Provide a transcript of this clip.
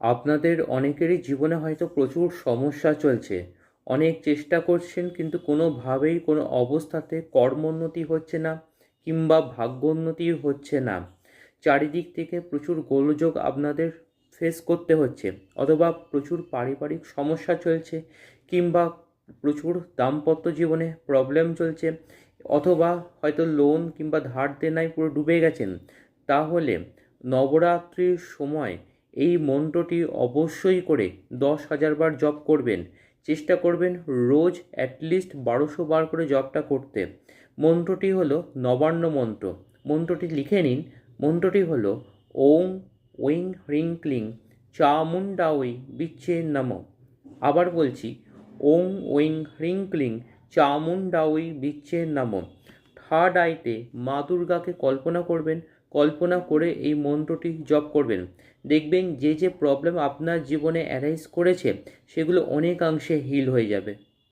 আপনাদের অনেকেরই জীবনে হয়তো প্রচুর সমস্যা চলছে। অনেক চেষ্টা করছেন কিন্তু কোনোভাবেই কোনো অবস্থাতে কর্মোন্নতি হচ্ছে না কিংবা ভাগ্যোন্নতি হচ্ছে না। চারিদিক থেকে প্রচুর গোলযোগ আপনাদের ফেস করতে হচ্ছে, অথবা প্রচুর পারিবারিক সমস্যা চলছে, কিংবা প্রচুর দাম্পত্য জীবনে প্রবলেম চলছে, অথবা হয়তো লোন কিংবা ধার দেনায় পুরো ডুবে গেছেন। তাহলে নবরাত্রির সময় এই মন্ত্রটি অবশ্যই করে 10,000 বার জপ করবেন। চেষ্টা করবেন রোজ অ্যাটলিস্ট 1200 বার করে জপটা করতে। মন্ত্রটি হলো নবান্ন মন্ত্র। মন্ত্রটি লিখে নিন। মন্ত্রটি হলো ওং ওং হ্রিং ক্লিং চামুণ্ডাওই বিচ্ছে নমঃ। আবার বলছি, ওং ওং হ্রিং ক্লিং চামুণ্ডাওই বিচ্ছে নমঃ। থার্ড আইতে মা দুর্গাকে কল্পনা করবেন। কল্পনা করে এই মন্ত্রটি জপ করবেন। দেখবেন যে যে প্রবলেম আপনার জীবনে অ্যারাইজ করেছে সেগুলো অনেকাংশে হিল হয়ে যাবে।